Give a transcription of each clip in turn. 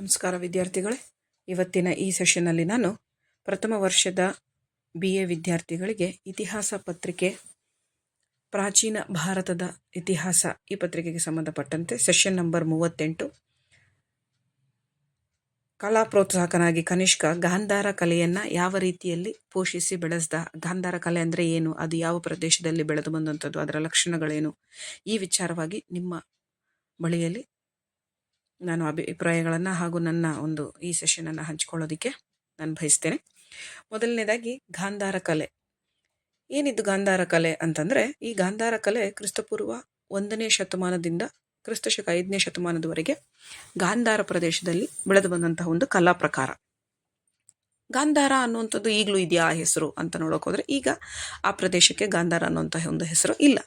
ನಮಸ್ಕಾರ ವಿದ್ಯಾರ್ಥಿಗಳೇ. ಇವತ್ತಿನ ಈ ಸೆಷನ್ನಲ್ಲಿ ನಾನು ಪ್ರಥಮ ವರ್ಷದ BA ವಿದ್ಯಾರ್ಥಿಗಳಿಗೆ ಇತಿಹಾಸ ಪತ್ರಿಕೆ ಪ್ರಾಚೀನ ಭಾರತದ ಇತಿಹಾಸ ಈ ಪತ್ರಿಕೆಗೆ ಸಂಬಂಧಪಟ್ಟಂತೆ ಸೆಷನ್ ನಂಬರ್ 38 ಕಲಾ ಪ್ರೋತ್ಸಾಹಕನಾಗಿ ಕನಿಷ್ಕ ಗಾಂಧಾರ ಕಲೆಯನ್ನು ಯಾವ ರೀತಿಯಲ್ಲಿ ಪೋಷಿಸಿ ಬೆಳೆಸ್ದ, ಗಾಂಧಾರ ಕಲೆ ಅಂದರೆ ಏನು, ಅದು ಯಾವ ಪ್ರದೇಶದಲ್ಲಿ ಬೆಳೆದು ಬಂದಂಥದ್ದು, ಅದರ ಲಕ್ಷಣಗಳೇನು, ಈ ವಿಚಾರವಾಗಿ ನಿಮ್ಮ ಬಳಿಯಲ್ಲಿ ನಾನು ಅಭಿಪ್ರಾಯಗಳನ್ನು ಹಾಗೂ ನನ್ನ ಈ ಸೆಷನನ್ನು ಹಂಚಿಕೊಳ್ಳೋದಕ್ಕೆ ನಾನು ಬಯಸ್ತೇನೆ. ಮೊದಲನೇದಾಗಿ ಗಾಂಧಾರ ಕಲೆ. ಏನಿದು ಗಾಂಧಾರ ಕಲೆ ಅಂತಂದರೆ, ಈ ಗಾಂಧಾರ ಕಲೆ ಕ್ರಿಸ್ತಪೂರ್ವ 1ನೇ ಶತಮಾನದಿಂದ ಕ್ರಿಸ್ತಶಕ 5ನೇ ಶತಮಾನದವರೆಗೆ ಗಾಂಧಾರ ಪ್ರದೇಶದಲ್ಲಿ ಬೆಳೆದು ಬಂದಂತಹ ಒಂದು ಕಲಾ ಪ್ರಕಾರ. ಗಾಂಧಾರ ಅನ್ನುವಂಥದ್ದು ಈಗಲೂ ಇದೆಯಾ ಆ ಹೆಸರು ಅಂತ ನೋಡೋಕೆ ಈಗ ಆ ಪ್ರದೇಶಕ್ಕೆ ಗಾಂಧಾರ ಅನ್ನುವಂತಹ ಒಂದು ಹೆಸರು ಇಲ್ಲ.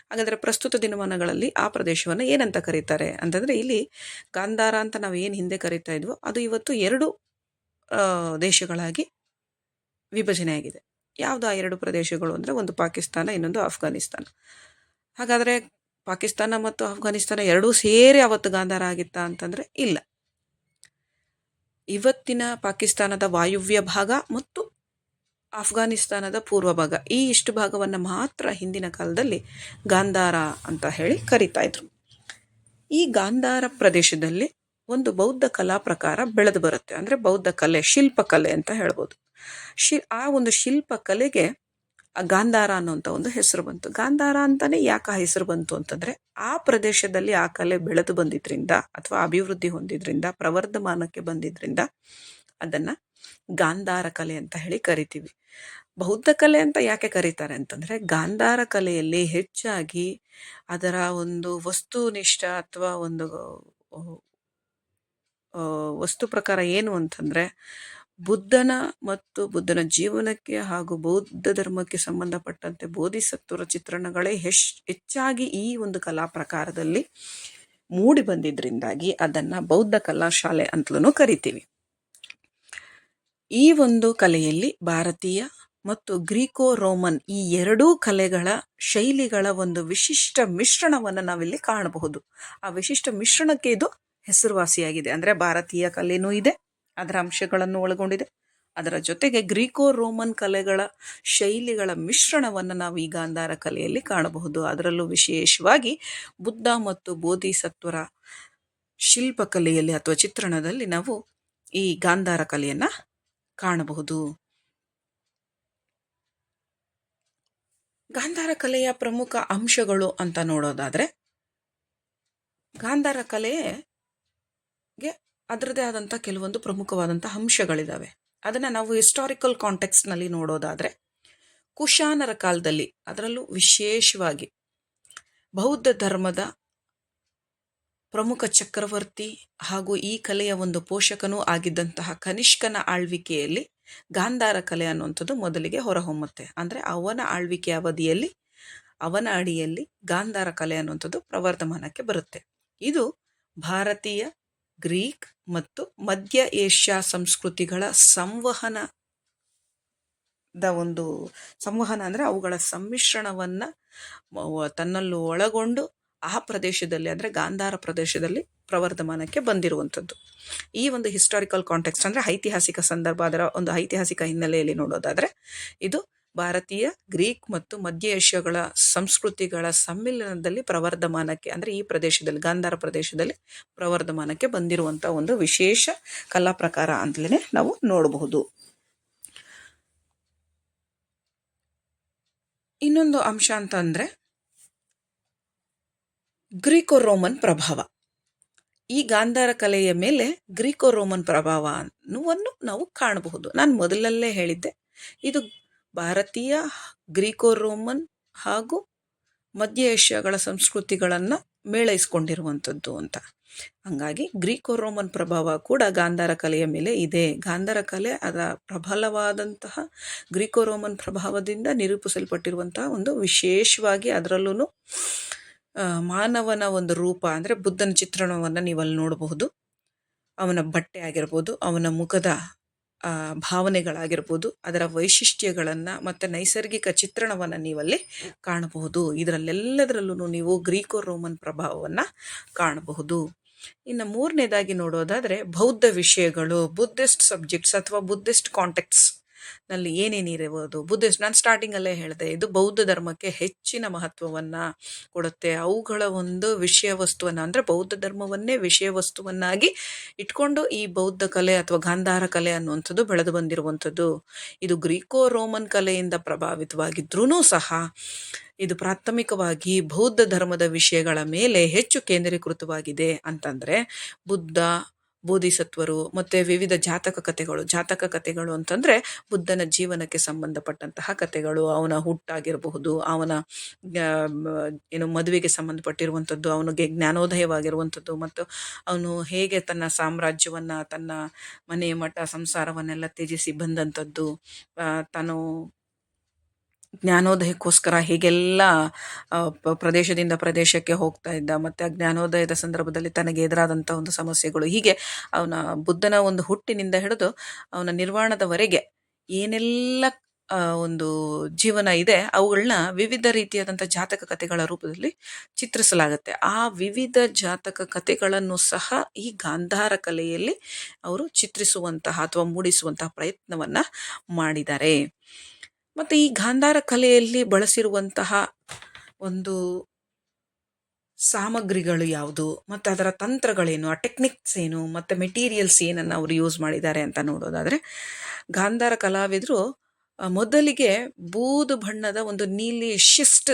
ಹಾಗಾದರೆ ಪ್ರಸ್ತುತ ದಿನಮಾನಗಳಲ್ಲಿ ಆ ಪ್ರದೇಶವನ್ನು ಏನಂತ ಕರೀತಾರೆ ಅಂತಂದರೆ, ಇಲ್ಲಿ ಗಾಂಧಾರ ಅಂತ ನಾವು ಏನು ಹಿಂದೆ ಕರೀತಾ ಇದ್ವೋ ಅದು ಇವತ್ತು 2 ದೇಶಗಳಾಗಿ ವಿಭಜನೆ ಆಗಿದೆ. ಯಾವುದು ಆ 2 ಪ್ರದೇಶಗಳು ಅಂದರೆ, ಒಂದು ಪಾಕಿಸ್ತಾನ, ಇನ್ನೊಂದು ಅಫ್ಘಾನಿಸ್ತಾನ. ಹಾಗಾದರೆ ಪಾಕಿಸ್ತಾನ ಮತ್ತು ಅಫ್ಘಾನಿಸ್ತಾನ ಎರಡೂ ಸೇರಿ ಅವತ್ತು ಗಾಂಧಾರ ಆಗಿತ್ತಾ ಅಂತಂದರೆ ಇಲ್ಲ. ಇವತ್ತಿನ ಪಾಕಿಸ್ತಾನದ ವಾಯುವ್ಯ ಭಾಗ ಮತ್ತು ಅಫ್ಘಾನಿಸ್ತಾನದ ಪೂರ್ವ ಭಾಗ, ಈ ಇಷ್ಟು ಭಾಗವನ್ನು ಮಾತ್ರ ಹಿಂದಿನ ಕಾಲದಲ್ಲಿ ಗಾಂಧಾರ ಅಂತ ಹೇಳಿ ಕರೀತಾ ಇದ್ರು. ಈ ಗಾಂಧಾರ ಪ್ರದೇಶದಲ್ಲಿ ಒಂದು ಬೌದ್ಧ ಕಲಾ ಪ್ರಕಾರ ಬೆಳೆದು ಬರುತ್ತೆ. ಅಂದರೆ ಬೌದ್ಧ ಕಲೆ, ಶಿಲ್ಪಕಲೆ ಅಂತ ಹೇಳ್ಬೋದು. ಆ ಒಂದು ಶಿಲ್ಪಕಲೆಗೆ ಗಾಂಧಾರ ಅನ್ನುವಂಥ ಒಂದು ಹೆಸರು ಬಂತು. ಗಾಂಧಾರ ಅಂತಾನೆ ಯಾಕೆ ಆ ಹೆಸರು ಬಂತು ಅಂತಂದರೆ, ಆ ಪ್ರದೇಶದಲ್ಲಿ ಆ ಕಲೆ ಬೆಳೆದು ಬಂದಿದ್ರಿಂದ ಅಥವಾ ಅಭಿವೃದ್ಧಿ ಹೊಂದಿದ್ರಿಂದ, ಪ್ರವರ್ಧಮಾನಕ್ಕೆ ಬಂದಿದ್ರಿಂದ ಅದನ್ನು ಗಾಂಧಾರ ಕಲೆ ಅಂತ ಹೇಳಿ ಕರಿತೀವಿ. ಬೌದ್ಧ ಕಲೆ ಅಂತ ಯಾಕೆ ಕರೀತಾರೆ ಅಂತಂದರೆ, ಗಾಂಧಾರ ಕಲೆಯಲ್ಲಿ ಹೆಚ್ಚಾಗಿ ಅದರ ಒಂದು ವಸ್ತುನಿಷ್ಠ ಅಥವಾ ಒಂದು ವಸ್ತು ಪ್ರಕಾರ ಏನು ಅಂತಂದರೆ, ಬುದ್ಧನ ಮತ್ತು ಬುದ್ಧನ ಜೀವನಕ್ಕೆ ಹಾಗೂ ಬೌದ್ಧ ಧರ್ಮಕ್ಕೆ ಸಂಬಂಧಪಟ್ಟಂತೆ ಬೋಧಿಸತ್ವರ ಚಿತ್ರಣಗಳೇ ಹೆಚ್ಚಾಗಿ ಈ ಒಂದು ಕಲಾ ಪ್ರಕಾರದಲ್ಲಿ ಮೂಡಿ ಬಂದಿದ್ದರಿಂದಾಗಿ ಅದನ್ನು ಬೌದ್ಧ ಕಲಾಶಾಲೆ ಅಂತಲೂ ಕರಿತೀವಿ. ಈ ಒಂದು ಕಲೆಯಲ್ಲಿ ಭಾರತೀಯ ಮತ್ತು ಗ್ರೀಕೋ ರೋಮನ್ ಈ 2 ಕಲೆಗಳ ಶೈಲಿಗಳ ಒಂದು ವಿಶಿಷ್ಟ ಮಿಶ್ರಣವನ್ನು ನಾವಿಲ್ಲಿ ಕಾಣಬಹುದು. ಆ ವಿಶಿಷ್ಟ ಮಿಶ್ರಣಕ್ಕೆ ಇದು ಹೆಸರುವಾಸಿಯಾಗಿದೆ. ಅಂದರೆ ಭಾರತೀಯ ಕಲೆನೂ ಇದೆ, ಅದರ ಅಂಶಗಳನ್ನು ಒಳಗೊಂಡಿದೆ, ಅದರ ಜೊತೆಗೆ ಗ್ರೀಕೋ ರೋಮನ್ ಕಲೆಗಳ ಶೈಲಿಗಳ ಮಿಶ್ರಣವನ್ನು ನಾವು ಈ ಗಾಂಧಾರ ಕಲೆಯಲ್ಲಿ ಕಾಣಬಹುದು. ಅದರಲ್ಲೂ ವಿಶೇಷವಾಗಿ ಬುದ್ಧ ಮತ್ತು ಬೋಧಿಸತ್ವರ ಶಿಲ್ಪಕಲೆಯಲ್ಲಿ ಅಥವಾ ಚಿತ್ರಣದಲ್ಲಿ ನಾವು ಈ ಗಾಂಧಾರ ಕಲೆಯನ್ನು ಕಾಣಬಹುದು. ಗಾಂಧಾರ ಕಲೆಯ ಪ್ರಮುಖ ಅಂಶಗಳು ಅಂತ ನೋಡೋದಾದರೆ, ಗಾಂಧಾರ ಕಲೆಗೆ ಅದರದೇ ಆದಂಥ ಕೆಲವೊಂದು ಪ್ರಮುಖವಾದಂಥ ಅಂಶಗಳಿದ್ದಾವೆ. ಅದನ್ನು ನಾವು ಹಿಸ್ಟಾರಿಕಲ್ ಕಾಂಟೆಕ್ಸ್ಟ್ನಲ್ಲಿ ನೋಡೋದಾದರೆ, ಕುಶಾನರ ಕಾಲದಲ್ಲಿ, ಅದರಲ್ಲೂ ವಿಶೇಷವಾಗಿ ಬೌದ್ಧ ಧರ್ಮದ ಪ್ರಮುಖ ಚಕ್ರವರ್ತಿ ಹಾಗೂ ಈ ಕಲೆಯ ಒಂದು ಪೋಷಕನೂ ಆಗಿದ್ದಂತಹ ಕನಿಷ್ಕನ ಆಳ್ವಿಕೆಯಲ್ಲಿ ಗಾಂಧಾರ ಕಲೆ ಅನ್ನುವಂಥದ್ದು ಮೊದಲಿಗೆ ಹೊರಹೊಮ್ಮುತ್ತೆ. ಅಂದರೆ ಅವನ ಆಳ್ವಿಕೆ ಅವಧಿಯಲ್ಲಿ, ಅವನ ಅಡಿಯಲ್ಲಿ ಗಾಂಧಾರ ಕಲೆ ಅನ್ನುವಂಥದ್ದು ಪ್ರವರ್ಧಮಾನಕ್ಕೆ ಬರುತ್ತೆ. ಇದು ಭಾರತೀಯ, ಗ್ರೀಕ್ ಮತ್ತು ಮಧ್ಯ ಏಷ್ಯಾ ಸಂಸ್ಕೃತಿಗಳ ಸಂವಹನ ಅಂದರೆ ಅವುಗಳ ಸಮ್ಮಿಶ್ರಣವನ್ನು ತನ್ನಲ್ಲೂ ಒಳಗೊಂಡು ಆ ಪ್ರದೇಶದಲ್ಲಿ, ಅಂದರೆ ಗಾಂಧಾರ ಪ್ರದೇಶದಲ್ಲಿ ಪ್ರವರ್ಧಮಾನಕ್ಕೆ ಬಂದಿರುವಂಥದ್ದು. ಈ ಒಂದು ಹಿಸ್ಟಾರಿಕಲ್ ಕಾಂಟೆಕ್ಸ್ಟ್ ಅಂದರೆ ಐತಿಹಾಸಿಕ ಸಂದರ್ಭ, ಅದರ ಒಂದು ಐತಿಹಾಸಿಕ ಹಿನ್ನೆಲೆಯಲ್ಲಿ ನೋಡೋದಾದರೆ, ಇದು ಭಾರತೀಯ, ಗ್ರೀಕ್ ಮತ್ತು ಮಧ್ಯ ಏಷ್ಯಾಗಳ ಸಂಸ್ಕೃತಿಗಳ ಸಮ್ಮಿಲನದಲ್ಲಿ ಪ್ರವರ್ಧಮಾನಕ್ಕೆ, ಅಂದರೆ ಈ ಪ್ರದೇಶದಲ್ಲಿ ಗಾಂಧಾರ ಪ್ರದೇಶದಲ್ಲಿ ಪ್ರವರ್ಧಮಾನಕ್ಕೆ ಬಂದಿರುವಂಥ ಒಂದು ವಿಶೇಷ ಕಲಾ ಪ್ರಕಾರ ಅಂತಲೇ ನಾವು ನೋಡಬಹುದು. ಇನ್ನೊಂದು ಅಂಶ ಅಂತಂದರೆ ಗ್ರೀಕೋ ರೋಮನ್ ಪ್ರಭಾವ. ಈ ಗಾಂಧಾರ ಕಲೆಯ ಮೇಲೆ ಗ್ರೀಕೋ ರೋಮನ್ ಪ್ರಭಾವವನ್ನು ನಾವು ಕಾಣಬಹುದು. ನಾನು ಮೊದಲಲ್ಲೇ ಹೇಳಿದ್ದೆ, ಇದು ಭಾರತೀಯ, ಗ್ರೀಕೋ ರೋಮನ್ ಹಾಗೂ ಮಧ್ಯ ಏಷ್ಯಾಗಳ ಸಂಸ್ಕೃತಿಗಳನ್ನು ಮೇಳೈಸ್ಕೊಂಡಿರುವಂಥದ್ದು ಅಂತ. ಹಾಗಾಗಿ ಗ್ರೀಕೋ ರೋಮನ್ ಪ್ರಭಾವ ಕೂಡ ಗಾಂಧಾರ ಕಲೆಯ ಮೇಲೆ ಇದೆ. ಗಾಂಧಾರ ಕಲೆ ಅದರ ಪ್ರಬಲವಾದಂತಹ ಗ್ರೀಕೋ ರೋಮನ್ ಪ್ರಭಾವದಿಂದ ನಿರೂಪಿಸಲ್ಪಟ್ಟಿರುವಂತಹ ಒಂದು ವಿಶೇಷವಾಗಿ, ಅದರಲ್ಲೂ ಮಾನವನ ಒಂದು ರೂಪ, ಅಂದರೆ ಬುದ್ಧನ ಚಿತ್ರಣವನ್ನು ನೀವು ಅಲ್ಲಿ ನೋಡಬಹುದು. ಅವನ ಬಟ್ಟೆ ಆಗಿರ್ಬೋದು, ಅವನ ಮುಖದ ಭಾವನೆಗಳಾಗಿರ್ಬೋದು, ಅದರ ವೈಶಿಷ್ಟ್ಯಗಳನ್ನು ಮತ್ತು ನೈಸರ್ಗಿಕ ಚಿತ್ರಣವನ್ನು ನೀವಲ್ಲಿ ಕಾಣಬಹುದು. ಇದರಲ್ಲೆಲ್ಲದರಲ್ಲೂ ನೀವು ಗ್ರೀಕೋ ರೋಮನ್ ಪ್ರಭಾವವನ್ನು ಕಾಣಬಹುದು. ಇನ್ನು ಮೂರನೇದಾಗಿ ನೋಡೋದಾದ್ರೆ ಬೌದ್ಧ ವಿಷಯಗಳು, ಬುದ್ಧಿಸ್ಟ್ ಸಬ್ಜೆಕ್ಟ್ಸ್ ಅಥವಾ ಬುದ್ಧಿಸ್ಟ್ ಕಾಂಟೆಕ್ಟ್ಸ್ ನಲ್ಲಿ ಏನೇನಿರಬಹುದು. ಬುದ್ಧಿಸ್ಟ್ ನಾನು ಸ್ಟಾರ್ಟಿಂಗ್ ಅಲ್ಲೇ ಹೇಳಿದೆ, ಇದು ಬೌದ್ಧ ಧರ್ಮಕ್ಕೆ ಹೆಚ್ಚಿನ ಮಹತ್ವವನ್ನ ಕೊಡುತ್ತೆ. ಅವುಗಳ ಒಂದು ವಿಷಯ ವಸ್ತುವನ್ನ ಅಂದ್ರೆ ಬೌದ್ಧ ಧರ್ಮವನ್ನೇ ವಿಷಯ ವಸ್ತುವನ್ನಾಗಿ ಇಟ್ಕೊಂಡು ಈ ಬೌದ್ಧ ಕಲೆ ಅಥವಾ ಗಾಂಧಾರ ಕಲೆ ಅನ್ನುವಂಥದ್ದು ಬೆಳೆದು ಬಂದಿರುವಂಥದ್ದು. ಇದು ಗ್ರೀಕೋ ರೋಮನ್ ಕಲೆಯಿಂದ ಪ್ರಭಾವಿತವಾಗಿದ್ರೂ ಸಹ ಇದು ಪ್ರಾಥಮಿಕವಾಗಿ ಬೌದ್ಧ ಧರ್ಮದ ವಿಷಯಗಳ ಮೇಲೆ ಹೆಚ್ಚು ಕೇಂದ್ರೀಕೃತವಾಗಿದೆ. ಅಂತಂದ್ರೆ ಬುದ್ಧ, ಬೋಧಿಸತ್ವರು ಮತ್ತೆ ವಿವಿಧ ಜಾತಕ ಕಥೆಗಳು ಅಂತಂದ್ರೆ ಬುದ್ಧನ ಜೀವನಕ್ಕೆ ಸಂಬಂಧಪಟ್ಟಂತಹ ಕಥೆಗಳು, ಅವನ ಹುಟ್ಟಾಗಿರಬಹುದು, ಅವನ ಏನು ಮದುವೆಗೆ ಸಂಬಂಧಪಟ್ಟಿರುವಂಥದ್ದು, ಅವನಿಗೆ ಜ್ಞಾನೋದಯವಾಗಿರುವಂಥದ್ದು, ಮತ್ತು ಅವನು ಹೇಗೆ ತನ್ನ ಸಾಮ್ರಾಜ್ಯವನ್ನ, ತನ್ನ ಮನೆ ಮಠ ಸಂಸಾರವನ್ನೆಲ್ಲ ತ್ಯಜಿಸಿ ಬಂದಂಥದ್ದು, ತಾನು ಜ್ಞಾನೋದಯಕ್ಕೋಸ್ಕರ ಹೇಗೆಲ್ಲ ಪ್ರದೇಶದಿಂದ ಪ್ರದೇಶಕ್ಕೆ ಹೋಗ್ತಾ ಇದ್ದ, ಮತ್ತೆ ಆ ಜ್ಞಾನೋದಯದ ಸಂದರ್ಭದಲ್ಲಿ ತನಗೆ ಎದುರಾದಂಥ ಒಂದು ಸಮಸ್ಯೆಗಳು, ಹೀಗೆ ಅವನ ಬುದ್ಧನ ಒಂದು ಹುಟ್ಟಿನಿಂದ ಹಿಡಿದು ಅವನ ನಿರ್ವಾಣದವರೆಗೆ ಏನೆಲ್ಲ ಒಂದು ಜೀವನ ಇದೆ ಅವುಗಳನ್ನ ವಿವಿಧ ರೀತಿಯಾದಂಥ ಜಾತಕ ಕಥೆಗಳ ರೂಪದಲ್ಲಿ ಚಿತ್ರಿಸಲಾಗುತ್ತೆ. ಆ ವಿವಿಧ ಜಾತಕ ಕಥೆಗಳನ್ನು ಸಹ ಈ ಗಾಂಧಾರ ಕಲೆಯಲ್ಲಿ ಅವರು ಚಿತ್ರಿಸುವಂತಹ ಅಥವಾ ಮೂಡಿಸುವಂತಹ ಪ್ರಯತ್ನವನ್ನ ಮಾಡಿದ್ದಾರೆ. ಮತ್ತೆ ಈ ಗಾಂಧಾರ ಕಲೆಯಲ್ಲಿ ಬಳಸಿರುವಂತಹ ಒಂದು ಸಾಮಗ್ರಿಗಳು ಯಾವುದು, ಮತ್ತೆ ಅದರ ತಂತ್ರಗಳೇನು, ಆ ಟೆಕ್ನಿಕ್ಸ್ ಏನು, ಮತ್ತೆ ಮೆಟೀರಿಯಲ್ಸ್ ಏನನ್ನ ಅವರು ಯೂಸ್ ಮಾಡಿದ್ದಾರೆ ಅಂತ ನೋಡೋದಾದ್ರೆ, ಗಾಂಧಾರ ಕಲಾವಿದರು ಮೊದಲಿಗೆ ಬೂದು ಬಣ್ಣದ ಒಂದು ನೀಲಿ ಶಿಸ್ಟ್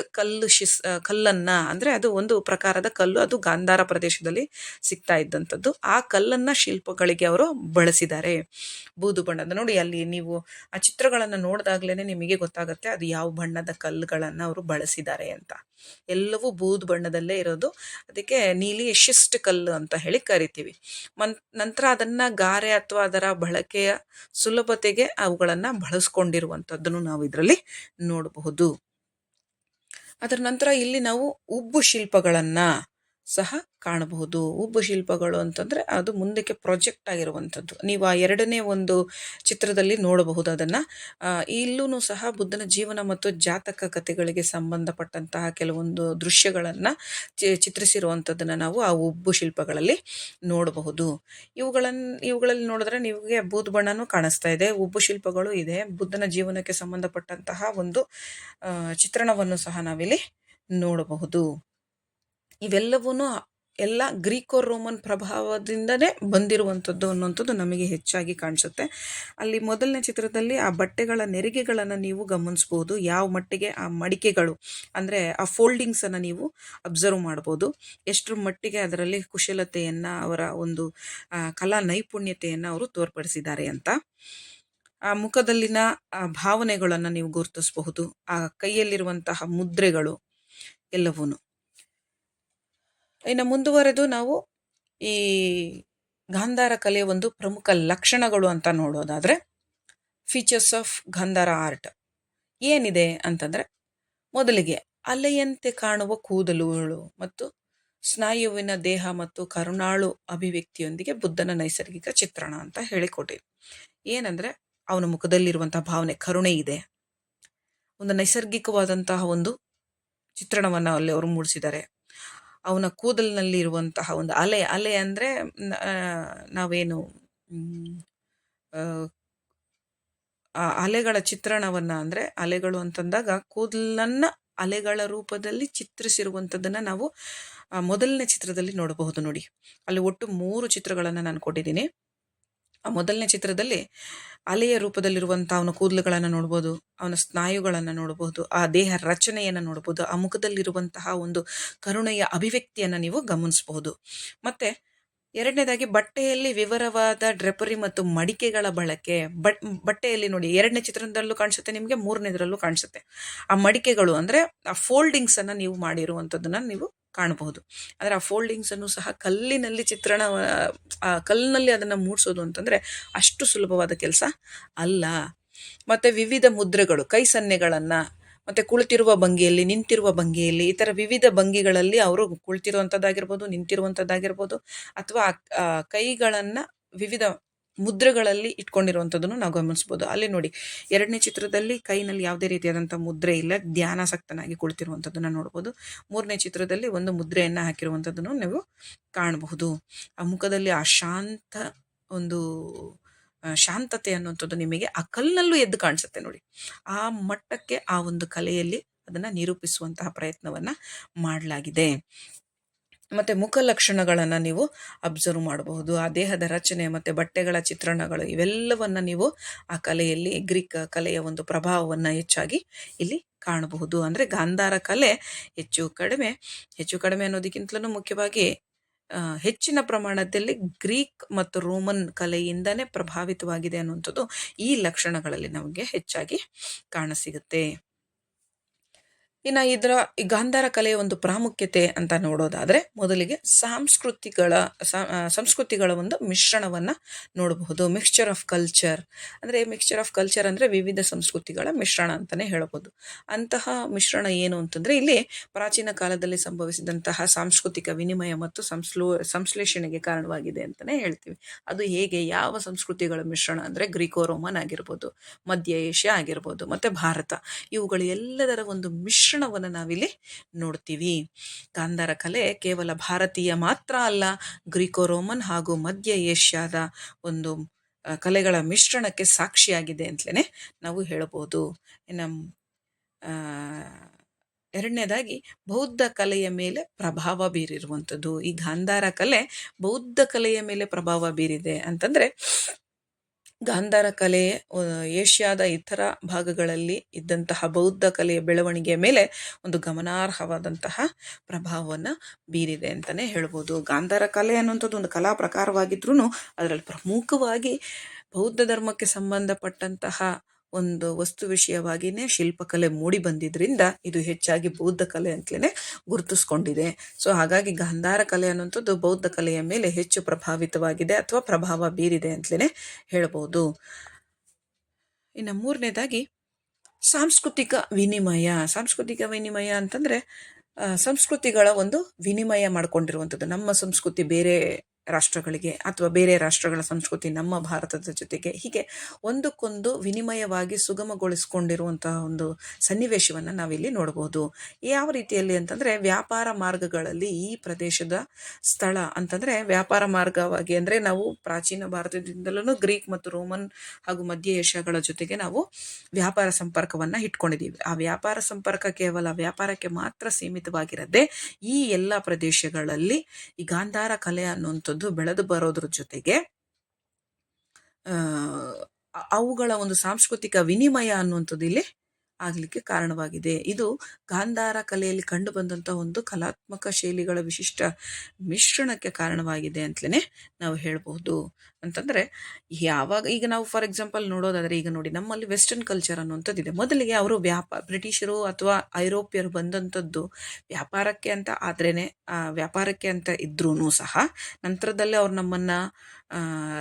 ಕಲ್ಲನ್ನ, ಅಂದ್ರೆ ಅದು ಒಂದು ಪ್ರಕಾರದ ಕಲ್ಲು, ಅದು ಗಾಂಧಾರ ಪ್ರದೇಶದಲ್ಲಿ ಸಿಗ್ತಾ ಇದ್ದಂಥದ್ದು. ಆ ಕಲ್ಲನ್ನ ಶಿಲ್ಪಗಳಿಗೆ ಅವರು ಬಳಸಿದ್ದಾರೆ. ಬೂದು ಬಣ್ಣದ, ನೋಡಿ ಅಲ್ಲಿ ನೀವು ಆ ಚಿತ್ರಗಳನ್ನು ನೋಡಿದಾಗ್ಲೇನೆ ನಿಮಗೆ ಗೊತ್ತಾಗುತ್ತೆ ಅದು ಯಾವ ಬಣ್ಣದ ಕಲ್ಲುಗಳನ್ನ ಅವರು ಬಳಸಿದ್ದಾರೆ ಅಂತ. ಎಲ್ಲವೂ ಬೂದು ಬಣ್ಣದಲ್ಲೇ ಇರೋದು, ಅದಕ್ಕೆ ನೀಲಿ ಶಿಸ್ಟ್ ಕಲ್ಲು ಅಂತ ಹೇಳಿ ಕರಿತೀವಿ. ನಂತರ ಅದನ್ನ ಗಾರೆ ಅಥವಾ ಅದರ ಬಳಕೆಯ ಸುಲಭತೆಗೆ ಅವುಗಳನ್ನ ಬಳಸ್ಕೊಂಡಿರುವಂಥದ್ದನ್ನು ನಾವು ಇದರಲ್ಲಿ ನೋಡಬಹುದು. ಅದರ ನಂತರ ಇಲ್ಲಿ ನಾವು ಉಬ್ಬು ಶಿಲ್ಪಗಳನ್ನ ಸಹ ಕಾಣಬಹುದು. ಉಬ್ಬು ಶಿಲ್ಪಗಳು ಅಂತಂದ್ರೆ ಅದು ಮುಂದಕ್ಕೆ ಪ್ರೊಜೆಕ್ಟ್ ಆಗಿರುವಂಥದ್ದು. ನೀವು ಆ ಎರಡನೇ ಒಂದು ಚಿತ್ರದಲ್ಲಿ ನೋಡಬಹುದು ಅದನ್ನ. ಇಲ್ಲೂ ಸಹ ಬುದ್ಧನ ಜೀವನ ಮತ್ತು ಜಾತಕ ಕಥೆಗಳಿಗೆ ಸಂಬಂಧಪಟ್ಟಂತಹ ಕೆಲವೊಂದು ದೃಶ್ಯಗಳನ್ನ ಚಿತ್ರಿಸಿರುವಂಥದ್ದನ್ನ ನಾವು ಆ ಉಬ್ಬು ಶಿಲ್ಪಗಳಲ್ಲಿ ನೋಡಬಹುದು. ಇವುಗಳಲ್ಲಿ ನೋಡಿದ್ರೆ ನಿಮಗೆ ಬೂದು ಬಣ್ಣನೂ ಕಾಣಿಸ್ತಾ ಇದೆ, ಉಬ್ಬು ಶಿಲ್ಪಗಳು ಇದೆ, ಬುದ್ಧನ ಜೀವನಕ್ಕೆ ಸಂಬಂಧಪಟ್ಟಂತಹ ಒಂದು ಚಿತ್ರಣವನ್ನು ಸಹ ನಾವಿಲ್ಲಿ ನೋಡಬಹುದು. ಇವೆಲ್ಲವೂ ಎಲ್ಲ ಗ್ರೀಕೋ ರೋಮನ್ ಪ್ರಭಾವದಿಂದನೇ ಬಂದಿರುವಂಥದ್ದು ಅನ್ನುವಂಥದ್ದು ನಮಗೆ ಹೆಚ್ಚಾಗಿ ಕಾಣಿಸುತ್ತೆ. ಅಲ್ಲಿ ಮೊದಲನೇ ಚಿತ್ರದಲ್ಲಿ ಆ ಬಟ್ಟೆಗಳ ನೆರಿಗೆಗಳನ್ನು ನೀವು ಗಮನಿಸ್ಬೋದು, ಯಾವ ಮಟ್ಟಿಗೆ ಆ ಮಡಿಕೆಗಳು ಅಂದರೆ ಆ ಫೋಲ್ಡಿಂಗ್ಸನ್ನು ನೀವು ಅಬ್ಸರ್ವ್ ಮಾಡ್ಬೋದು, ಎಷ್ಟರ ಮಟ್ಟಿಗೆ ಅದರಲ್ಲಿ ಕುಶಲತೆಯನ್ನು, ಅವರ ಒಂದು ಕಲಾ ನೈಪುಣ್ಯತೆಯನ್ನು ಅವರು ತೋರ್ಪಡಿಸಿದ್ದಾರೆ ಅಂತ. ಆ ಮುಖದಲ್ಲಿನ ಆ ಭಾವನೆಗಳನ್ನು ನೀವು ಗುರುತಿಸಬಹುದು, ಆ ಕೈಯಲ್ಲಿರುವಂತಹ ಮುದ್ರೆಗಳು ಎಲ್ಲವೂ. ಇನ್ನು ಮುಂದುವರೆದು ನಾವು ಈ ಗಾಂಧಾರ ಕಲೆಯ ಒಂದು ಪ್ರಮುಖ ಲಕ್ಷಣಗಳು ಅಂತ ನೋಡೋದಾದ್ರೆ, ಫೀಚರ್ಸ್ ಆಫ್ ಗಾಂಧಾರ ಆರ್ಟ್ ಏನಿದೆ ಅಂತಂದ್ರೆ, ಮೊದಲಿಗೆ ಅಲೆಯಂತೆ ಕಾಣುವ ಕೂದಲುಗಳು ಮತ್ತು ಸ್ನಾಯುವಿನ ದೇಹ ಮತ್ತು ಕರುಣಾಳು ಅಭಿವ್ಯಕ್ತಿಯೊಂದಿಗೆ ಬುದ್ಧನ ನೈಸರ್ಗಿಕ ಚಿತ್ರಣ ಅಂತ ಹೇಳಿಕೊಟ್ಟಿದೆ. ಏನಂದ್ರೆ ಅವನ ಮುಖದಲ್ಲಿರುವಂತಹ ಭಾವನೆ ಕರುಣೆ ಇದೆ, ಒಂದು ನೈಸರ್ಗಿಕವಾದಂತಹ ಒಂದು ಚಿತ್ರಣವನ್ನ ಅಲ್ಲಿ ಅವರು ಮೂಡಿಸಿದ್ದಾರೆ. ಅವನ ಕೂದಲಿನಲ್ಲಿ ಇರುವಂತಹ ಒಂದು ಅಲೆ ಅಂದ್ರೆ ನಾವೇನು ಆ ಅಲೆಗಳ ಚಿತ್ರಣವನ್ನ, ಅಂದ್ರೆ ಅಲೆಗಳು ಅಂತಂದಾಗ ಕೂದಲನ್ನ ಅಲೆಗಳ ರೂಪದಲ್ಲಿ ಚಿತ್ರಿಸಿರುವಂಥದ್ದನ್ನ ನಾವು ಮೊದಲನೇ ಚಿತ್ರದಲ್ಲಿ ನೋಡಬಹುದು. ನೋಡಿ, ಅಲ್ಲಿ ಒಟ್ಟು 3 ಚಿತ್ರಗಳನ್ನ ನಾನು ಕೊಟ್ಟಿದ್ದೀನಿ. ಆ ಮೊದಲನೇ ಚಿತ್ರದಲ್ಲಿ ಅಲೆಯ ರೂಪದಲ್ಲಿರುವಂತಹ ಅವನ ಕೂದಲುಗಳನ್ನು ನೋಡ್ಬೋದು, ಅವನ ಸ್ನಾಯುಗಳನ್ನು ನೋಡಬಹುದು, ಆ ದೇಹ ರಚನೆಯನ್ನು ನೋಡಬಹುದು, ಆ ಮುಖದಲ್ಲಿರುವಂತಹ ಒಂದು ಕರುಣೆಯ ಅಭಿವ್ಯಕ್ತಿಯನ್ನು ನೀವು ಗಮನಿಸಬಹುದು. ಮತ್ತೆ ಎರಡನೇದಾಗಿ ಬಟ್ಟೆಯಲ್ಲಿ ವಿವರವಾದ ಡ್ರೆಪರಿ ಮತ್ತು ಮಡಿಕೆಗಳ ಬಳಕೆ. ಬಟ್ಟೆಯಲ್ಲಿ ನೋಡಿ, ಎರಡನೇ ಚಿತ್ರದಲ್ಲೂ ಕಾಣಿಸುತ್ತೆ ನಿಮಗೆ, ಮೂರನೇದರಲ್ಲೂ ಕಾಣಿಸುತ್ತೆ. ಆ ಮಡಿಕೆಗಳು ಅಂದ್ರೆ ಆ ಫೋಲ್ಡಿಂಗ್ಸ್ ಅನ್ನ ನೀವು ಮಾಡಿರುವಂಥದ್ದನ್ನ ನೀವು ಕಾಣಬಹುದು. ಆದರೆ ಆ ಫೋಲ್ಡಿಂಗ್ಸ್ ಅನ್ನು ಸಹ ಕಲ್ಲಿನಲ್ಲಿ ಕಲ್ಲಿನಲ್ಲಿ ಅದನ್ನ ಮೂಡಿಸೋದು ಅಂತಂದ್ರೆ ಅಷ್ಟು ಸುಲಭವಾದ ಕೆಲಸ ಅಲ್ಲ. ಮತ್ತೆ ವಿವಿಧ ಮುದ್ರೆಗಳು, ಕೈ ಸನ್ನೆಗಳನ್ನ, ಮತ್ತೆ ಕುಳಿತಿರುವ ಭಂಗಿಯಲ್ಲಿ, ನಿಂತಿರುವ ಭಂಗಿಯಲ್ಲಿ, ಈ ತರ ವಿವಿಧ ಭಂಗಿಗಳಲ್ಲಿ ಅವರು ಕುಳಿತಿರುವಂಥದ್ದಾಗಿರ್ಬೋದು, ನಿಂತಿರುವಂಥದ್ದಾಗಿರ್ಬೋದು, ಅಥವಾ ಕೈಗಳನ್ನ ವಿವಿಧ ಮುದ್ರೆಗಳಲ್ಲಿ ಇಟ್ಕೊಂಡಿರುವಂಥದ್ದನ್ನು ನಾವು ಗಮನಿಸ್ಬೋದು. ಅಲ್ಲಿ ನೋಡಿ, 2ನೇ ಚಿತ್ರದಲ್ಲಿ ಕೈನಲ್ಲಿ ಯಾವುದೇ ರೀತಿಯಾದಂಥ ಮುದ್ರೆ ಇಲ್ಲ, ಧ್ಯಾನಾಸಕ್ತನಾಗಿ ಕುಳಿತಿರುವಂಥದ್ದನ್ನು ನೋಡ್ಬೋದು. 3ನೇ ಚಿತ್ರದಲ್ಲಿ ಒಂದು ಮುದ್ರೆಯನ್ನು ಹಾಕಿರುವಂಥದ್ದನ್ನು ನೀವು ಕಾಣಬಹುದು. ಆ ಮುಖದಲ್ಲಿ ಆ ಶಾಂತ ಒಂದು ಶಾಂತತೆ ಅನ್ನುವಂಥದ್ದು ನಿಮಗೆ ಆ ಕಲ್ಲಲ್ಲೂ ಎದ್ದು ಕಾಣಿಸುತ್ತೆ ನೋಡಿ. ಆ ಮಟ್ಟಕ್ಕೆ ಆ ಒಂದು ಕಲೆಯಲ್ಲಿ ಅದನ್ನು ನಿರೂಪಿಸುವಂತಹ ಪ್ರಯತ್ನವನ್ನು ಮಾಡಲಾಗಿದೆ. ಮತ್ತು ಮುಖ ಲಕ್ಷಣಗಳನ್ನು ನೀವು ಅಬ್ಸರ್ವ್ ಮಾಡಬಹುದು. ಆ ದೇಹದ ರಚನೆ ಮತ್ತು ಬಟ್ಟೆಗಳ ಚಿತ್ರಣಗಳು ಇವೆಲ್ಲವನ್ನು ನೀವು ಆ ಕಲೆಯಲ್ಲಿ, ಗ್ರೀಕ್ ಕಲೆಯ ಒಂದು ಪ್ರಭಾವವನ್ನು ಹೆಚ್ಚಾಗಿ ಇಲ್ಲಿ ಕಾಣಬಹುದು. ಅಂದರೆ ಗಾಂಧಾರ ಕಲೆ ಹೆಚ್ಚು ಕಡಿಮೆ ಅನ್ನೋದಕ್ಕಿಂತಲೂ ಮುಖ್ಯವಾಗಿ ಹೆಚ್ಚಿನ ಪ್ರಮಾಣದಲ್ಲಿ ಗ್ರೀಕ್ ಮತ್ತು ರೋಮನ್ ಕಲೆಯಿಂದನೇ ಪ್ರಭಾವಿತವಾಗಿದೆ ಅನ್ನುವಂಥದ್ದು ಈ ಲಕ್ಷಣಗಳಲ್ಲಿ ನಮಗೆ ಹೆಚ್ಚಾಗಿ ಕಾಣಸಿಗುತ್ತೆ. ಇನ್ನು ಈ ಗಾಂಧಾರ ಕಲೆಯ ಒಂದು ಪ್ರಾಮುಖ್ಯತೆ ಅಂತ ನೋಡೋದಾದರೆ, ಮೊದಲಿಗೆ ಸಂಸ್ಕೃತಿಗಳ ಒಂದು ಮಿಶ್ರಣವನ್ನು ನೋಡಬಹುದು. ಮಿಕ್ಸ್ಚರ್ ಆಫ್ ಕಲ್ಚರ್ ಅಂದರೆ ವಿವಿಧ ಸಂಸ್ಕೃತಿಗಳ ಮಿಶ್ರಣ ಅಂತಲೇ ಹೇಳಬಹುದು. ಅಂತಹ ಮಿಶ್ರಣ ಏನು ಅಂತಂದರೆ, ಇಲ್ಲಿ ಪ್ರಾಚೀನ ಕಾಲದಲ್ಲಿ ಸಂಭವಿಸಿದಂತಹ ಸಾಂಸ್ಕೃತಿಕ ವಿನಿಮಯ ಮತ್ತು ಸಂಶ್ಲೇಷಣೆಗೆ ಕಾರಣವಾಗಿದೆ ಅಂತಲೇ ಹೇಳ್ತೀವಿ. ಅದು ಹೇಗೆ, ಯಾವ ಸಂಸ್ಕೃತಿಗಳ ಮಿಶ್ರಣ ಅಂದರೆ ಗ್ರೀಕೋ ರೋಮನ್ ಆಗಿರ್ಬೋದು, ಮಧ್ಯ ಏಷ್ಯಾ ಆಗಿರ್ಬೋದು, ಮತ್ತು ಭಾರತ, ಇವುಗಳು ಎಲ್ಲದರ ಒಂದು ಮಿಶ್ರಣವನ್ನು ನಾವಿಲ್ಲಿ ನೋಡ್ತೀವಿ. ಗಾಂಧಾರ ಕಲೆ ಕೇವಲ ಭಾರತೀಯ ಮಾತ್ರ ಅಲ್ಲ, ಗ್ರೀಕೋ ರೋಮನ್ ಹಾಗೂ ಮಧ್ಯ ಏಷ್ಯಾದ ಒಂದು ಕಲೆಗಳ ಮಿಶ್ರಣಕ್ಕೆ ಸಾಕ್ಷಿಯಾಗಿದೆ ಅಂತಲೇ ನಾವು ಹೇಳಬಹುದು. ಇನ್ನು ಎರಡನೇದಾಗಿ ಬೌದ್ಧ ಕಲೆಯ ಮೇಲೆ ಪ್ರಭಾವ ಬೀರಿರುವಂಥದ್ದು. ಈ ಗಾಂಧಾರ ಕಲೆ ಬೌದ್ಧ ಕಲೆಯ ಮೇಲೆ ಪ್ರಭಾವ ಬೀರಿದೆ ಅಂತಂದರೆ, ಗಾಂಧಾರ ಕಲೆ ಏಷ್ಯಾದ ಇತರ ಭಾಗಗಳಲ್ಲಿ ಇದ್ದಂತಹ ಬೌದ್ಧ ಕಲೆಯ ಬೆಳವಣಿಗೆಯ ಮೇಲೆ ಒಂದು ಗಮನಾರ್ಹವಾದಂತಹ ಪ್ರಭಾವವನ್ನು ಬೀರಿದೆ ಅಂತಲೇ ಹೇಳ್ಬೋದು. ಗಾಂಧಾರ ಕಲೆ ಅನ್ನುವಂಥದ್ದು ಒಂದು ಕಲಾ ಪ್ರಕಾರವಾಗಿದ್ರೂ ಅದರಲ್ಲಿ ಪ್ರಮುಖವಾಗಿ ಬೌದ್ಧ ಧರ್ಮಕ್ಕೆ ಸಂಬಂಧಪಟ್ಟಂತಹ ಒಂದು ವಸ್ತು ವಿಷಯವಾಗಿಯೇ ಶಿಲ್ಪಕಲೆ ಮೂಡಿ ಬಂದಿದ್ದರಿಂದ ಇದು ಹೆಚ್ಚಾಗಿ ಬೌದ್ಧ ಕಲೆ ಅಂತಲೇ ಗುರುತಿಸ್ಕೊಂಡಿದೆ. ಸೊ ಹಾಗಾಗಿ ಗಾಂಧಾರ ಕಲೆ ಅನ್ನುವಂಥದ್ದು ಬೌದ್ಧ ಕಲೆಯ ಮೇಲೆ ಹೆಚ್ಚು ಪ್ರಭಾವಿತವಾಗಿದೆ ಅಥವಾ ಪ್ರಭಾವ ಬೀರಿದೆ ಅಂತಲೇ ಹೇಳ್ಬೋದು. ಇನ್ನು ಮೂರನೇದಾಗಿ ಸಾಂಸ್ಕೃತಿಕ ವಿನಿಮಯ ಅಂತಂದರೆ ಸಂಸ್ಕೃತಿಗಳ ಒಂದು ವಿನಿಮಯ ಮಾಡಿಕೊಂಡಿರುವಂಥದ್ದು. ನಮ್ಮ ಸಂಸ್ಕೃತಿ ಬೇರೆ ರಾಷ್ಟ್ರಗಳಿಗೆ ಅಥವಾ ಬೇರೆ ರಾಷ್ಟ್ರಗಳ ಸಂಸ್ಕೃತಿ ನಮ್ಮ ಭಾರತದ ಜೊತೆಗೆ, ಹೀಗೆ ಒಂದಕ್ಕೊಂದು ವಿನಿಮಯವಾಗಿ ಸುಗಮಗೊಳಿಸ್ಕೊಂಡಿರುವಂತಹ ಒಂದು ಸನ್ನಿವೇಶವನ್ನು ನಾವಿಲ್ಲಿ ನೋಡಬಹುದು. ಯಾವ ರೀತಿಯಲ್ಲಿ ಅಂತಂದರೆ, ವ್ಯಾಪಾರ ಮಾರ್ಗಗಳಲ್ಲಿ ಈ ಪ್ರದೇಶದ ಸ್ಥಳ ಅಂತಂದರೆ ವ್ಯಾಪಾರ ಮಾರ್ಗವಾಗಿ, ಅಂದರೆ ನಾವು ಪ್ರಾಚೀನ ಭಾರತದಿಂದಲೂ ಗ್ರೀಕ್ ಮತ್ತು ರೋಮನ್ ಹಾಗೂ ಮಧ್ಯ ಏಷ್ಯಾಗಳ ಜೊತೆಗೆ ನಾವು ವ್ಯಾಪಾರ ಸಂಪರ್ಕವನ್ನು ಇಟ್ಕೊಂಡಿದ್ದೀವಿ. ಆ ವ್ಯಾಪಾರ ಸಂಪರ್ಕ ಕೇವಲ ವ್ಯಾಪಾರಕ್ಕೆ ಮಾತ್ರ ಸೀಮಿತವಾಗಿರದೆ ಈ ಎಲ್ಲ ಪ್ರದೇಶಗಳಲ್ಲಿ ಈ ಗಾಂಧಾರ ಕಲೆ ಅನ್ನುವಂಥದ್ದು ಬೆಳೆದು ಬರೋದ್ರ ಜೊತೆಗೆ ಅವುಗಳ ಒಂದು ಸಾಂಸ್ಕೃತಿಕ ವಿನಿಮಯ ಅನ್ನುವಂಥದ್ದು ಇಲ್ಲಿ ಆಗಲಿಕ್ಕೆ ಕಾರಣವಾಗಿದೆ. ಇದು ಗಾಂಧಾರ ಕಲೆಯಲ್ಲಿ ಕಂಡು ಬಂದಂತಹ ಒಂದು ಕಲಾತ್ಮಕ ಶೈಲಿಗಳ ವಿಶಿಷ್ಟ ಮಿಶ್ರಣಕ್ಕೆ ಕಾರಣವಾಗಿದೆ ಅಂತಲೇ ನಾವು ಹೇಳ್ಬೋದು. ಅಂತಂದರೆ ಈಗ ನಾವು ಫಾರ್ ಎಕ್ಸಾಂಪಲ್ ನೋಡೋದಾದರೆ, ಈಗ ನೋಡಿ ನಮ್ಮಲ್ಲಿ ವೆಸ್ಟರ್ನ್ ಕಲ್ಚರ್ ಅನ್ನುವಂಥದ್ದಿದೆ. ಮೊದಲಿಗೆ ಅವರು ಬ್ರಿಟಿಷರು ಅಥವಾ ಐರೋಪ್ಯರು ಬಂದಂಥದ್ದು ವ್ಯಾಪಾರಕ್ಕೆ ಅಂತ ವ್ಯಾಪಾರಕ್ಕೆ ಅಂತ ಇದ್ರೂ ಸಹ ನಂತರದಲ್ಲೇ ಅವ್ರು ನಮ್ಮನ್ನು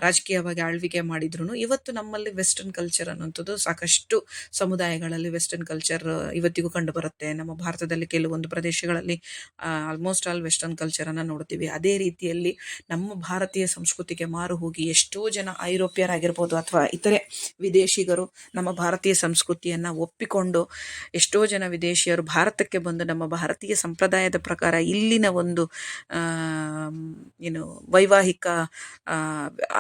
ರಾಜಕೀಯವಾಗಿ ಆಳ್ವಿಕೆ ಮಾಡಿದ್ರು ಇವತ್ತು ನಮ್ಮಲ್ಲಿ ವೆಸ್ಟರ್ನ್ ಕಲ್ಚರ್ ಅನ್ನುವಂಥದ್ದು ಸಾಕಷ್ಟು ಸಮುದಾಯಗಳಲ್ಲಿ ವೆಸ್ಟರ್ನ್ ಕಲ್ಚರ್ ಇವತ್ತಿಗೂ ಕಂಡು ಬರುತ್ತೆ. ನಮ್ಮ ಭಾರತದಲ್ಲಿ ಕೆಲವೊಂದು ಪ್ರದೇಶಗಳಲ್ಲಿ ಆಲ್ಮೋಸ್ಟ್ ಆಲ್ ವೆಸ್ಟರ್ನ್ ಕಲ್ಚರನ್ನು ನೋಡ್ತೀವಿ. ಅದೇ ರೀತಿಯಲ್ಲಿ ನಮ್ಮ ಭಾರತೀಯ ಸಂಸ್ಕೃತಿಗೆ ಮಾರು ಹೋಗಿ ಎಷ್ಟೋ ಜನ ಐರೋಪ್ಯರಾಗಿರ್ಬೋದು ಅಥವಾ ಇತರೆ ವಿದೇಶಿಗರು ನಮ್ಮ ಭಾರತೀಯ ಸಂಸ್ಕೃತಿಯನ್ನು ಒಪ್ಪಿಕೊಂಡು ಎಷ್ಟೋ ಜನ ವಿದೇಶಿಯರು ಭಾರತಕ್ಕೆ ಬಂದು ನಮ್ಮ ಭಾರತೀಯ ಸಂಪ್ರದಾಯದ ಪ್ರಕಾರ ಇಲ್ಲಿನ ಒಂದು ವೈವಾಹಿಕ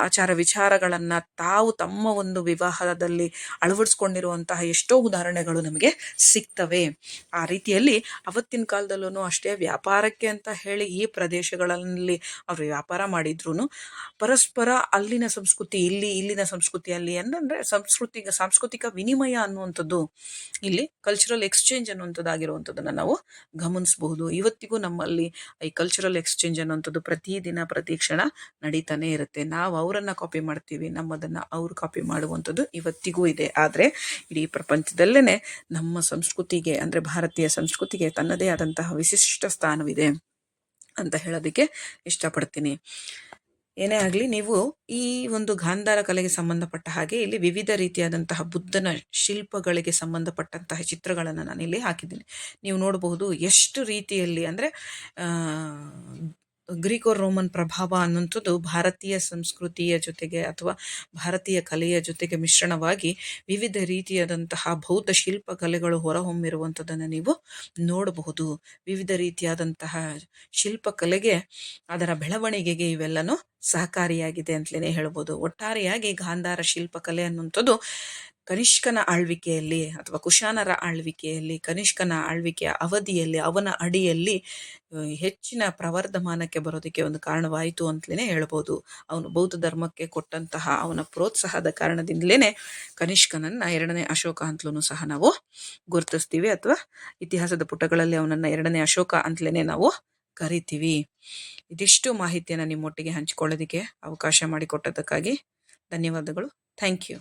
ಆಚಾರ ವಿಚಾರಗಳನ್ನು ತಾವು ತಮ್ಮ ಒಂದು ವಿವಾಹದಲ್ಲಿ ಅಳವಡಿಸ್ಕೊಂಡಿರುವಂತಹ ಎಷ್ಟೋ ಉದಾಹರಣೆಗಳು ನಮಗೆ ಸಿಗ್ತವೆ. ಆ ರೀತಿಯಲ್ಲಿ ಅವತ್ತಿನ ಕಾಲದಲ್ಲೂ ಅಷ್ಟೇ ವ್ಯಾಪಾರಕ್ಕೆ ಅಂತ ಹೇಳಿ ಈ ಪ್ರದೇಶಗಳಲ್ಲಿ ಅವರು ವ್ಯಾಪಾರ ಮಾಡಿದ್ರು ಪರಸ್ಪರ ಅಲ್ಲಿನ ಸಂಸ್ಕೃತಿ ಇಲ್ಲಿನ ಸಂಸ್ಕೃತಿ ಅಲ್ಲಿ ಅಂದರೆ ಸಾಂಸ್ಕೃತಿಕ ವಿನಿಮಯ ಅನ್ನುವಂಥದ್ದು ಇಲ್ಲಿ ಕಲ್ಚರಲ್ ಎಕ್ಸ್ಚೇಂಜ್ ಅನ್ನುವಂಥದ್ದಾಗಿರುವಂಥದ್ದನ್ನು ನಾವು ಗಮನಿಸಬಹುದು. ಇವತ್ತಿಗೂ ನಮ್ಮಲ್ಲಿ ಈ ಕಲ್ಚರಲ್ ಎಕ್ಸ್ಚೇಂಜ್ ಅನ್ನುವಂಥದ್ದು ಪ್ರತಿದಿನ ಪ್ರತಿ ಕ್ಷಣ ನಡೀತಾನೆ ಇರುತ್ತೆ. ನಾವು ಅವರನ್ನು ಕಾಪಿ ಮಾಡ್ತೀವಿ, ನಮ್ಮದನ್ನು ಅವರು ಕಾಪಿ ಮಾಡುವಂಥದ್ದು ಇವತ್ತಿಗೂ ಇದೆ. ಆದರೆ ಇಡೀ ಪ್ರಪಂಚದಲ್ಲೇ ನಮ್ಮ ಸಂಸ್ಕೃತಿಗೆ ಅಂದರೆ ಭಾರತೀಯ ಸಂಸ್ಕೃತಿಗೆ ತನ್ನದೇ ಆದಂತಹ ವಿಶಿಷ್ಟ ಸ್ಥಾನವಿದೆ ಅಂತ ಹೇಳೋದಕ್ಕೆ ಇಷ್ಟಪಡ್ತೀನಿ. ಏನೇ ಆಗಲಿ, ನೀವು ಈ ಒಂದು ಗಾಂಧಾರ ಕಲೆಗೆ ಸಂಬಂಧಪಟ್ಟ ಹಾಗೆ ಇಲ್ಲಿ ವಿವಿಧ ರೀತಿಯಾದಂತಹ ಬುದ್ಧನ ಶಿಲ್ಪಗಳಿಗೆ ಸಂಬಂಧಪಟ್ಟಂತಹ ಚಿತ್ರಗಳನ್ನು ನಾನಿಲ್ಲಿ ಹಾಕಿದ್ದೀನಿ. ನೀವು ನೋಡಬಹುದು ಎಷ್ಟು ರೀತಿಯಲ್ಲಿ ಅಂದರೆ ಗ್ರೀಕೋ ರೋಮನ್ ಪ್ರಭಾವ ಅನ್ನುವಂಥದ್ದು ಭಾರತೀಯ ಸಂಸ್ಕೃತಿಯ ಜೊತೆಗೆ ಅಥವಾ ಭಾರತೀಯ ಕಲೆಯ ಜೊತೆಗೆ ಮಿಶ್ರಣವಾಗಿ ವಿವಿಧ ರೀತಿಯಾದಂತಹ ಬೌದ್ಧ ಶಿಲ್ಪಕಲೆಗಳು ಹೊರಹೊಮ್ಮಿರುವಂಥದ್ದನ್ನು ನೀವು ನೋಡಬಹುದು. ವಿವಿಧ ರೀತಿಯಾದಂತಹ ಶಿಲ್ಪಕಲೆಗೆ, ಅದರ ಬೆಳವಣಿಗೆಗೆ ಇವೆಲ್ಲನೂ ಸಹಕಾರಿಯಾಗಿದೆ ಅಂತಲೇ ಹೇಳ್ಬೋದು. ಒಟ್ಟಾರೆಯಾಗಿ ಗಾಂಧಾರ ಶಿಲ್ಪಕಲೆ ಅನ್ನುವಂಥದ್ದು ಕನಿಷ್ಕನ ಆಳ್ವಿಕೆಯಲ್ಲಿ ಅಥವಾ ಕುಶಾನರ ಆಳ್ವಿಕೆಯಲ್ಲಿ, ಕನಿಷ್ಕನ ಆಳ್ವಿಕೆಯ ಅವಧಿಯಲ್ಲಿ, ಅವನ ಅಡಿಯಲ್ಲಿ ಹೆಚ್ಚಿನ ಪ್ರವರ್ಧಮಾನಕ್ಕೆ ಬರೋದಕ್ಕೆ ಒಂದು ಕಾರಣವಾಯಿತು ಅಂತಲೇ ಹೇಳ್ಬೋದು. ಅವನು ಬೌದ್ಧ ಧರ್ಮಕ್ಕೆ ಕೊಟ್ಟಂತಹ ಅವನ ಪ್ರೋತ್ಸಾಹದ ಕಾರಣದಿಂದಲೇ ಕನಿಷ್ಕನನ್ನು 2ನೇ ಅಶೋಕ ಅಂತಲೂ ಸಹ ನಾವು ಗುರುತಿಸ್ತೀವಿ, ಅಥವಾ ಇತಿಹಾಸದ ಪುಟಗಳಲ್ಲಿ ಅವನನ್ನು 2ನೇ ಅಶೋಕ ಅಂತಲೇ ನಾವು ಕರಿತೀವಿ. ಇದಿಷ್ಟು ಮಾಹಿತಿಯನ್ನು ನಿಮ್ಮೊಟ್ಟಿಗೆ ಹಂಚಿಕೊಳ್ಳೋದಕ್ಕೆ ಅವಕಾಶ ಮಾಡಿಕೊಟ್ಟದಕ್ಕಾಗಿ ಧನ್ಯವಾದಗಳು. Thank you.